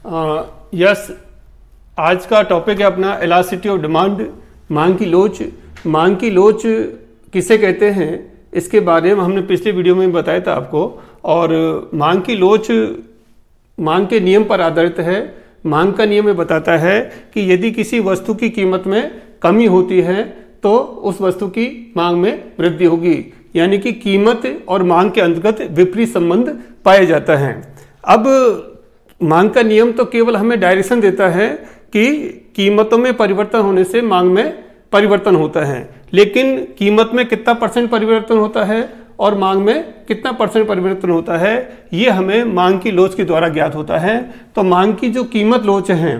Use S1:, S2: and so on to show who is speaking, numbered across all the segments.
S1: Yes, आज का topic है अपना इलास्टिसिटी ऑफ डिमांड, मांग की लोच। मांग की लोच किसे कहते हैं इसके बारे में हमने पिछले वीडियो में बताया था आपको। और मांग की लोच मांग के नियम पर आधारित है। मांग का नियम ये बताता है कि यदि किसी वस्तु की कीमत में कमी होती है तो उस वस्तु की मांग में वृद्धि होगी, यानी कि कीमत और मांग के अंतर्गत विपरीत संबंध पाया जाता है। अब मांग का नियम तो केवल हमें डायरेक्शन देता है कि कीमतों में परिवर्तन होने से मांग में परिवर्तन होता है, लेकिन कीमत में कितना % परिवर्तन होता है और मांग में कितना % परिवर्तन होता है ये हमें मांग की लोच के द्वारा ज्ञात होता है। तो मांग की जो कीमत लोच है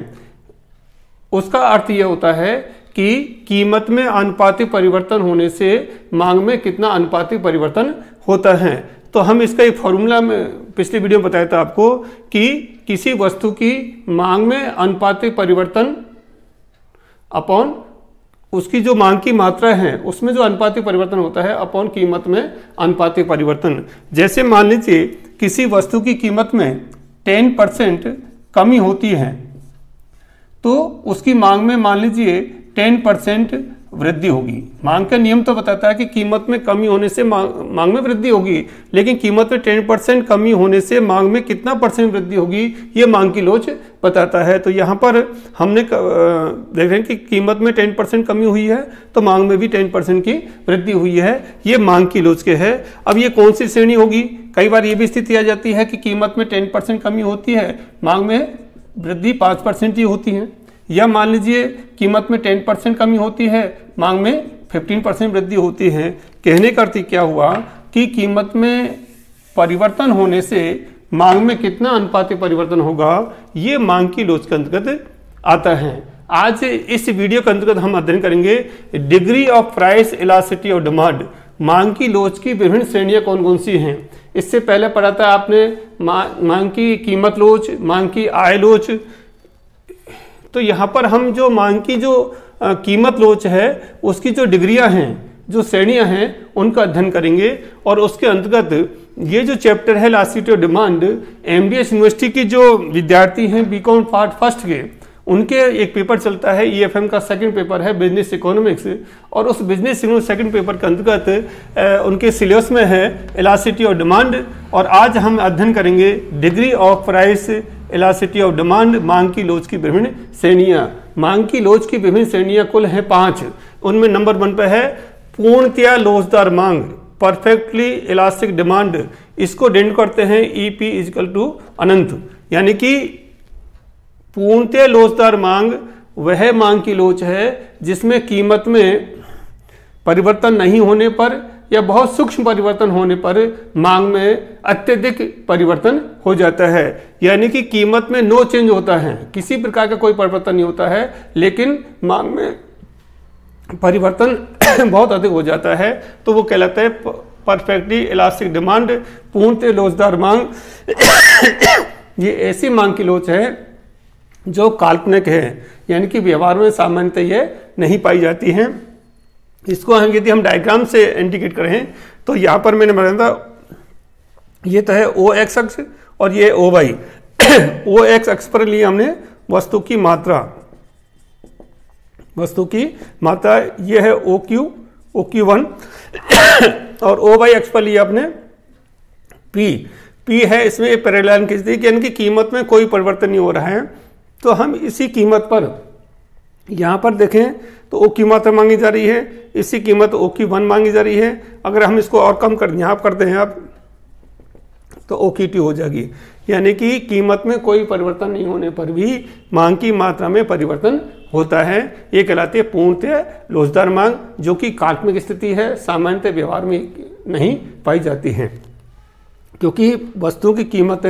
S1: उसका अर्थ यह होता है कि कीमत में अनुपातिक परिवर्तन होने से मांग में कितना अनुपातिक परिवर्तन होता है। तो हम इसका एक फॉर्मूला में पिछले वीडियो में बताया था आपको कि किसी वस्तु की मांग में अनुपातिक परिवर्तन अपॉन उसकी जो मांग की मात्रा है उसमें जो अनुपातिक परिवर्तन होता है अपॉन कीमत में अनुपातिक परिवर्तन। जैसे मान लीजिए किसी वस्तु की कीमत में 10% कमी होती है तो उसकी मांग में मान लीजिए 10% वृद्धि होगी। मांग का नियम तो बताता है कि कीमत में कमी होने से मांग में वृद्धि होगी, लेकिन कीमत में 10% कमी होने से मांग में कितना % वृद्धि होगी ये मांग की लोच बताता है। तो यहाँ पर हमने देख रहे हैं कि कीमत में 10% कमी हुई है तो मांग में भी 10% की वृद्धि हुई है, ये मांग की लोच के है। अब ये कौन सी श्रेणी होगी? कई बार ये भी स्थिति आ जाती है कि कीमत में 10% कमी होती है, मांग में वृद्धि 5% ही होती है, या मान लीजिए कीमत में 10% कमी होती है, मांग में 15% वृद्धि होती है। कहने का अर्थ क्या हुआ कि कीमत में परिवर्तन होने से मांग में कितना अनुपातिक परिवर्तन होगा ये मांग की लोच के अंतर्गत आता है। आज इस वीडियो के अंतर्गत हम अध्ययन करेंगे degree of price elasticity of demand. मांग की लोच की विभिन्न श्रेणियां कौन कौन सी हैं। इससे पहले पढ़ा था आपने मांग की कीमत लोच, मांग की आय लोच। तो यहाँ पर हम जो मांग की जो कीमत लोच है उसकी जो डिग्रियां हैं, जो श्रेणियां हैं उनका अध्ययन करेंगे। और उसके अंतर्गत ये जो चैप्टर है elasticity of demand, MDS university की जो विद्यार्थी हैं बीकॉम पार्ट फर्स्ट के, उनके एक पेपर चलता है ईएफएम का सेकंड पेपर है बिजनेस इकोनॉमिक्स, और उस बिजनेस इकोनॉमिक्स सेकंड पेपर के अंतर्गत उनके सिलेबस में है इलास्टिसिटी ऑफ डिमांड। और आज हम अध्ययन करेंगे degree of price elasticity of demand, मांग की लोच की विभिन्न श्रेणियां। मांग की लोच की विभिन्न श्रेणियां कुल हैं 5। उनमें नंबर 1 पे है पूर्णतया लोचदार मांग, परफेक्टली इलास्टिक डिमांड। इसको डेंड करते हैं ईपी इक्वल टू अनंत, यानी कि पूर्णतया लोचदार मांग वह मांग की लोच है जिसमें कीमत में परिवर्तन नहीं होने पर या बहुत सूक्ष्म परिवर्तन होने पर मांग में अत्यधिक परिवर्तन हो जाता है। यानी कि कीमत में नो चेंज होता है, किसी प्रकार का कोई परिवर्तन नहीं होता है, लेकिन मांग में परिवर्तन बहुत अधिक हो जाता है, तो वो कहलाता है परफेक्टली इलास्टिक डिमांड, पूर्णतः लोचदार मांग। ये ऐसी मांग की लोच है जो काल्पनिक है, यानी कि व्यवहार में सामान्यतः ये नहीं पाई जाती है। इसको हम यदि हम डायग्राम से इंडिकेट करें तो यहाँ पर मैंने बताया था ये तो है ओ एक्स अक्ष और ये ओ वाई। ओ एक्स अक्ष पर लिए हमने वस्तु की मात्रा, ये है ओ क्यू 1 और ओ वाई अक्ष पर लिए आपने पी है, इसमें पैरेलल खींच दी, यानी कि कीमत में कोई परिवर्तन नहीं हो रहा है। तो हम इसी कीमत पर यहाँ पर देखें तो ओ की मात्रा मांगी जा रही है, इसी कीमत ओ की 1 मांगी जा रही है। अगर हम इसको और कम कर यहाँ करते हैं आप तो ओ की 2 हो जाएगी, यानी कि कीमत में कोई परिवर्तन नहीं होने पर भी मांग की मात्रा में परिवर्तन होता है। ये कहलाती है पूर्णतः लोचदार मांग, जो कि काल्पनिक स्थिति है, सामान्यतः व्यवहार में नहीं पाई जाती है, क्योंकि वस्तुओं की कीमत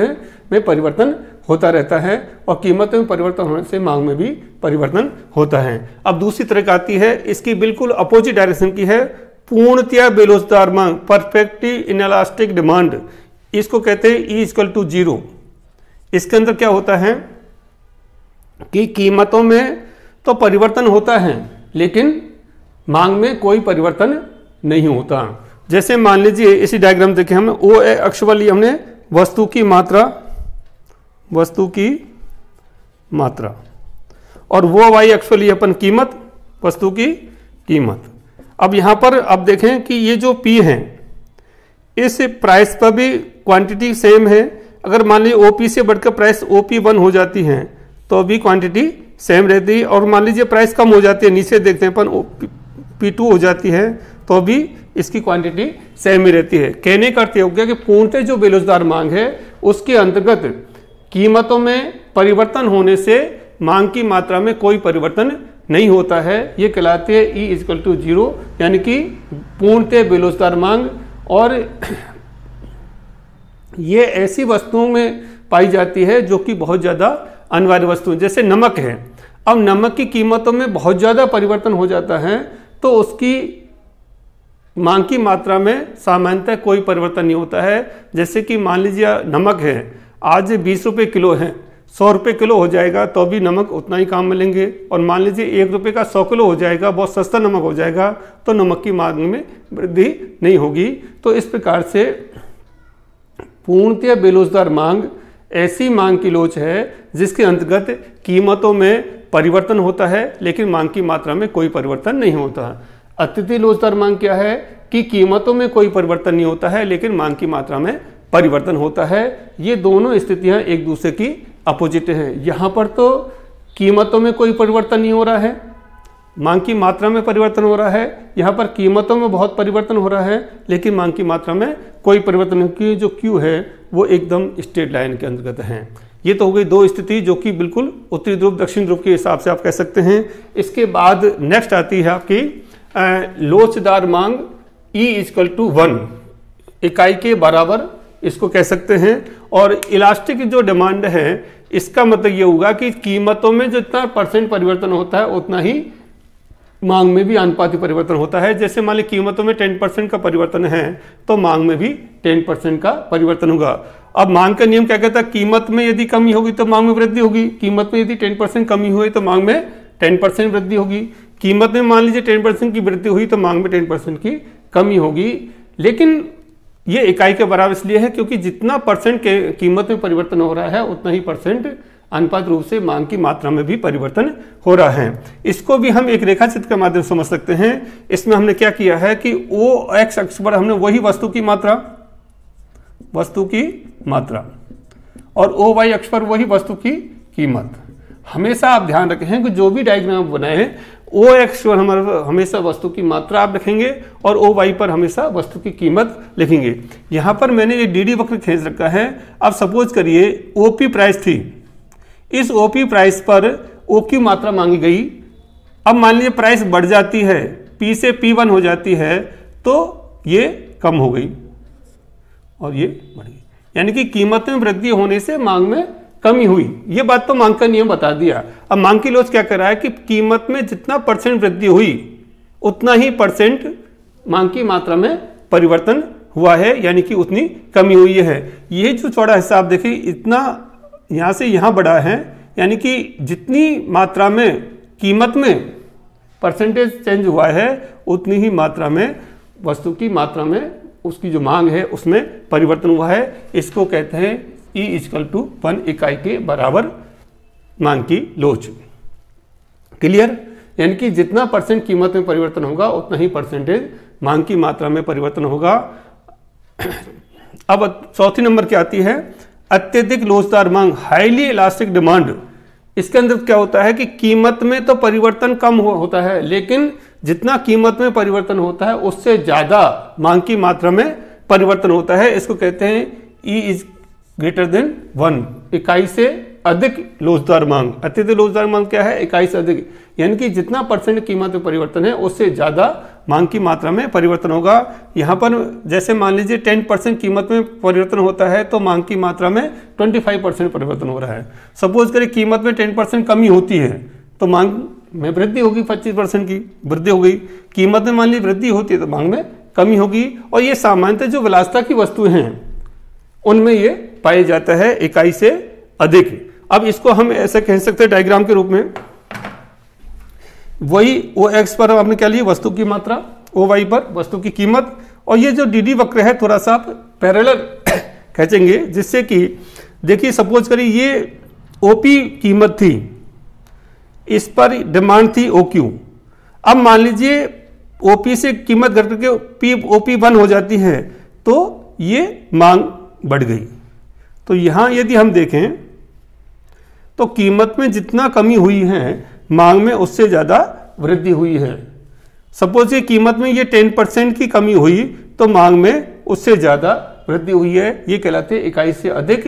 S1: में परिवर्तन होता रहता है और कीमत में परिवर्तन होने से मांग में भी परिवर्तन होता है। अब दूसरी तरह की आती है, इसकी बिल्कुल अपोजिट डायरेक्शन की है, पूर्णतया बेलोचदार मांग, परफेक्टली इनइलास्टिक डिमांड। इसको कहते हैं ई इक्वल टू 0। इसके अंदर क्या होता है कि कीमतों में तो परिवर्तन होता है लेकिन मांग में कोई परिवर्तन नहीं होता। जैसे मान लीजिए इसी डायग्राम देखें, हम ओ अक्ष वाली हमने वस्तु की मात्रा, वस्तु की मात्रा, और वो वाई अक्ष पर लिए अपन कीमत, वस्तु की कीमत। अब यहाँ पर अब देखें कि ये जो P है इस प्राइस पर भी क्वांटिटी सेम है। अगर मान लीजिए OP से बढ़कर प्राइस OP1 हो जाती है तो भी क्वांटिटी सेम रहती है, और मान लीजिए प्राइस कम हो जाती है, नीचे देखते हैं अपन P2 हो जाती है तो भी इसकी क्वांटिटी सेम ही रहती है। कहने का अर्थ हो गया कि पूर्णतः जो बेरोजगार मांग है उसके अंतर्गत कीमतों में परिवर्तन होने से मांग की मात्रा में कोई परिवर्तन नहीं होता है। ये कहलाती है E = 0, यानी कि पूर्णतः बेरोजगार मांग। और ये ऐसी वस्तुओं में पाई जाती है जो कि बहुत ज़्यादा अनिवार्य वस्तु, जैसे नमक है। अब नमक की कीमतों में बहुत ज़्यादा परिवर्तन हो जाता है तो उसकी मांग की मात्रा में सामान्यतः कोई परिवर्तन नहीं होता है। जैसे कि मान लीजिए नमक है, आज 20 रुपये किलो है, 100 रुपये किलो हो जाएगा तो भी नमक उतना ही काम में लेंगे, और मान लीजिए 1 रुपये का 100 किलो हो जाएगा, बहुत सस्ता नमक हो जाएगा तो नमक की मांग में वृद्धि नहीं होगी। तो इस प्रकार से पूर्णतः बेरोजगार मांग ऐसी मांग की लोच है जिसके अंतर्गत कीमतों में परिवर्तन होता है लेकिन मांग की मात्रा में कोई परिवर्तन नहीं होता। अत्यधिक लोचदार मांग क्या है कि कीमतों में कोई परिवर्तन नहीं होता है लेकिन मांग की मात्रा में परिवर्तन होता है। ये दोनों स्थितियां एक दूसरे की अपोजिट हैं। यहाँ पर तो कीमतों में कोई परिवर्तन नहीं हो रहा है, मांग की मात्रा में परिवर्तन हो रहा है। यहाँ पर कीमतों में बहुत परिवर्तन हो रहा है लेकिन मांग की मात्रा में कोई परिवर्तन नहीं, क्योंकि जो क्यू है वो एकदम स्ट्रेट लाइन के अंतर्गत है। ये तो हो गई दो स्थिति जो कि बिल्कुल उत्तरी ध्रुव दक्षिण ध्रुव के हिसाब से आप कह सकते हैं। इसके बाद नेक्स्ट आती है आपकी लोचदार मांग E = 1, इकाई के बराबर इसको कह सकते हैं। और इलास्टिक जो डिमांड है इसका मतलब ये होगा कि कीमतों में जितना % परिवर्तन होता है उतना ही मांग में भी अनुपातिक परिवर्तन होता है। जैसे मान लीजिए कीमतों में 10% का परिवर्तन है तो मांग में भी 10% का परिवर्तन होगा। अब मांग का नियम क्या कहता है, कीमत में यदि कमी होगी तो मांग में वृद्धि होगी, कीमत में यदि 10% कमी हुई तो मांग में 10% वृद्धि होगी, कीमत में मान लीजिए 10% की वृद्धि हुई तो मांग में 10% की कमी होगी। लेकिन ये इकाई के बराबर इसलिए है क्योंकि जितना % के कीमत में परिवर्तन हो रहा है उतना ही % अनुपात रूप से मांग की मात्रा में भी परिवर्तन हो रहा है। इसको भी हम एक रेखा चित्र के माध्यम से समझ सकते हैं। इसमें हमने क्या किया है कि OX अक्ष पर हमने वही वस्तु की मात्रा और OY अक्ष पर वही वस्तु की कीमत। हमेशा आप ध्यान रखें कि जो भी डायग्राम बनाए हैं OX पर हमारा हमेशा वस्तु की मात्रा आप लिखेंगे और OY पर हमेशा वस्तु की कीमत लिखेंगे। यहाँ पर मैंने ये DD वक्र खींच रखा है। अब सपोज करिए OP प्राइस थी, इस OP प्राइस पर O की मात्रा मांगी गई। अब मान लीजिए प्राइस बढ़ जाती है, P से P1 हो जाती है तो ये कम हो गई और ये बढ़ गई, यानी कि कीमत में वृद्धि होने से मांग में कमी हुई। ये बात तो मांग का नियम बता दिया। अब मांग की लोच क्या कर रहा है कि कीमत में जितना % वृद्धि हुई उतना ही % मांग की मात्रा में परिवर्तन हुआ है, यानी कि उतनी कमी हुई है। ये जो चौड़ा हिस्सा आप देखिए इतना यहाँ से यहाँ बढ़ा है, यानी कि जितनी मात्रा में कीमत में % चेंज हुआ है उतनी ही मात्रा में वस्तु की मात्रा में उसकी जो मांग है उसमें परिवर्तन हुआ है। इसको कहते हैं E = 1, इकाई के बराबर मांग की लोच। क्लियर? यानी कि जितना % कीमत में परिवर्तन होगा उतना ही % मांग की मात्रा में परिवर्तन होगा। अब चौथी नंबर क्या आती है, अत्यधिक लोचदार मांग, हाईली इलास्टिक डिमांड। इसके अंदर क्या होता है कि कीमत में तो परिवर्तन कम होता है लेकिन जितना कीमत में परिवर्तन होता है उससे ज्यादा मांग की मात्रा में परिवर्तन होता है। इसको कहते हैं E > 1, इकाई से अधिक लोचदार मांग। अत्यधिक लोचदार मांग क्या है, इकाई से अधिक, यानी कि जितना % कीमत में परिवर्तन है उससे ज्यादा मांग की मात्रा में परिवर्तन होगा। यहाँ पर जैसे मान लीजिए 10% कीमत में परिवर्तन होता है तो मांग की मात्रा में 25% परिवर्तन हो रहा है। सपोज करें कीमत में 10% कमी होती है तो मांग में वृद्धि होगी, 25% की वृद्धि हो गई। कीमत में मान लीजिए वृद्धि होती है तो मांग में कमी होगी। और ये सामान्यतः जो विलासिता की वस्तुएं हैं उनमें ये पाया जाता है इकाई से अधिक। अब इसको हम ऐसे कह सकते हैं डायग्राम के रूप में, वही OX पर आपने क्या लिया वस्तु की मात्रा, OY पर वस्तु की कीमत, और ये जो DD वक्र है थोड़ा सा आप पैरेलल खींचेंगे जिससे कि देखिए सपोज करिए ये ओपी कीमत थी, इस पर डिमांड थी OQ। अब मान लीजिए OP से कीमत घट करके OP1 हो जाती है तो ये मांग बढ़ गई। तो यहाँ यदि हम देखें तो कीमत में जितना कमी हुई है मांग में उससे ज़्यादा वृद्धि हुई है। सपोज ये कीमत में ये 10% की कमी हुई तो मांग में उससे ज़्यादा वृद्धि हुई है। ये कहलाते हैं इकाई से अधिक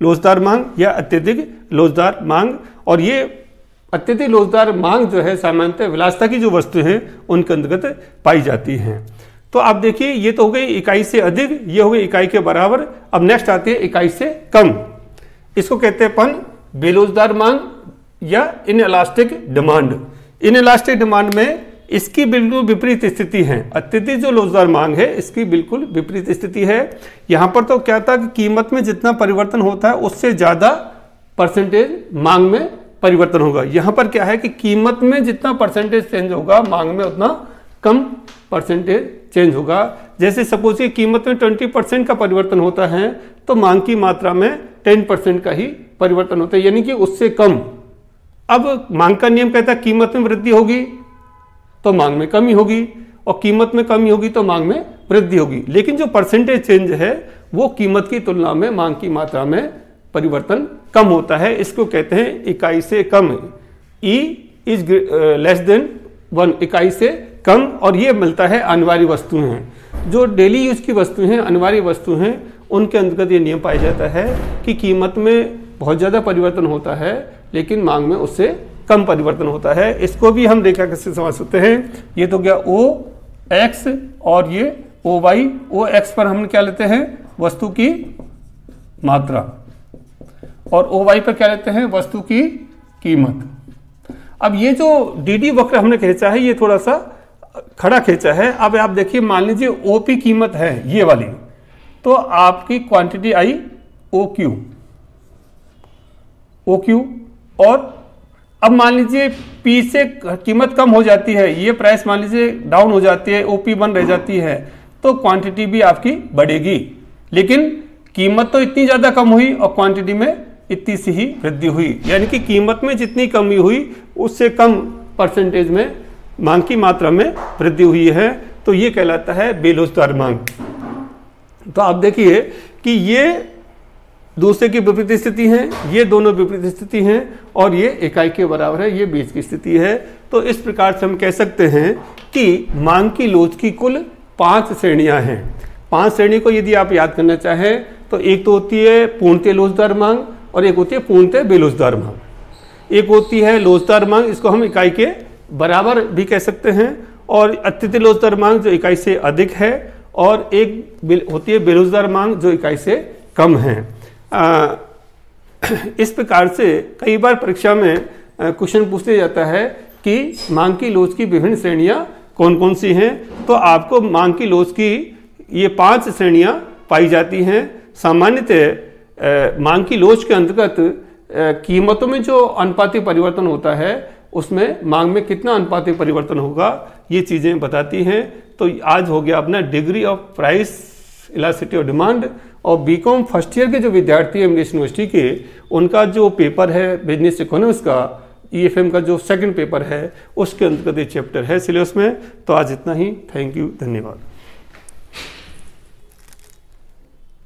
S1: लोचदार मांग या अत्यधिक लोचदार मांग। और ये अत्यधिक लोचदार मांग जो है सामान्यतः विलासिता की जो वस्तु हैं उनके अंतर्गत पाई जाती हैं। तो आप देखिए ये तो हो गई इकाई से अधिक, ये हो गई इकाई के बराबर। अब नेक्स्ट आती है इकाई से कम। इसको कहते हैं अपन बेलोचदार मांग या इनइलास्टिक डिमांड। इनइलास्टिक डिमांड में इसकी बिल्कुल विपरीत स्थिति है। अत्यधिक जो लोचदार मांग है इसकी बिल्कुल विपरीत स्थिति है। यहाँ पर तो क्या था कि कीमत में जितना परिवर्तन होता है उससे ज़्यादा परसेंटेज मांग में परिवर्तन होगा। यहाँ पर क्या है कि कीमत में जितना परसेंटेज चेंज होगा मांग में उतना कम परसेंटेज चेंज होगा। जैसे सपोज कि कीमत में 20% का परिवर्तन होता है तो मांग की मात्रा में 10% का ही परिवर्तन होता है, यानी कि उससे कम। अब मांग का नियम कहता है कीमत में वृद्धि होगी तो मांग में कमी होगी और कीमत में कमी होगी तो मांग में वृद्धि होगी। लेकिन जो परसेंटेज चेंज है वो कीमत की तुलना में मांग की मात्रा में परिवर्तन कम होता है। इसको कहते हैं इकाई से कम। E इज लेस देन 1, इकाई से कम। और ये मिलता है अनिवार्य वस्तुएं हैं, जो डेली यूज की वस्तुएं हैं, अनिवार्य वस्तु हैं, उनके अंतर्गत ये नियम पाया जाता है कि कीमत में बहुत ज़्यादा परिवर्तन होता है लेकिन मांग में उससे कम परिवर्तन होता है। इसको भी हम रेखा कैसे समझ सकते हैं। ये तो गया OX और ये OY। OX पर हम क्या लेते हैं, वस्तु की मात्रा, और OY पर क्या लेते हैं, वस्तु की कीमत। अब ये जो DD वक्र हमने खींचा है ये थोड़ा सा खड़ा खींचा है। अब आप देखिए मान लीजिए OP कीमत है ये वाली, तो आपकी क्वांटिटी आई OQ। और अब मान लीजिए P से कीमत कम हो जाती है, ये प्राइस मान लीजिए डाउन हो जाती है, OP1 रह जाती है, तो क्वांटिटी भी आपकी बढ़ेगी। लेकिन कीमत तो इतनी ज़्यादा कम हुई और क्वांटिटी में इतनी सी ही वृद्धि हुई, यानी कि कीमत में जितनी कमी हुई उससे कम परसेंटेज में मांग की मात्रा में वृद्धि हुई है। तो ये कहलाता है बेलोचदार मांग। तो आप देखिए कि ये दूसरे की विपरीत स्थिति है, ये दोनों विपरीत स्थिति हैं और ये इकाई के बराबर है, ये बीच की स्थिति है। तो इस प्रकार से हम कह सकते हैं कि मांग की लोच की कुल 5 श्रेणियां हैं। 5 श्रेणी को यदि आप याद करना चाहें तो एक तो होती है पूर्णतः लोचदार मांग, और एक होती है पूर्णतः बेलोचदार मांग। एक होती है लोचदार मांग, इसको हम इकाई के बराबर भी कह सकते हैं, और अत्यधिक लोचदार मांग जो इकाई से अधिक है, और एक होती है बेलोचदार मांग जो इकाई से कम है। इस प्रकार से कई बार परीक्षा में क्वेश्चन पूछते जाता है कि मांग की लोच की विभिन्न श्रेणियां कौन कौन सी हैं। तो आपको मांग की लोच की ये 5 श्रेणियां पाई जाती हैं। सामान्यतः मांग की लोच के अंतर्गत कीमतों में जो अनुपातिक परिवर्तन होता है उसमें मांग में कितना अनुपातिक परिवर्तन होगा ये चीज़ें बताती हैं। तो आज हो गया अपना degree of price elasticity of demand. और बीकॉम फर्स्ट ईयर के जो विद्यार्थी हैं एमडीएस यूनिवर्सिटी के, उनका जो पेपर है बिजनेस इकोनॉमिक्स का EFM का जो सेकंड पेपर है उसके अंतर्गत ये चैप्टर है सिलेबस में। तो आज इतना ही। थैंक यू, धन्यवाद।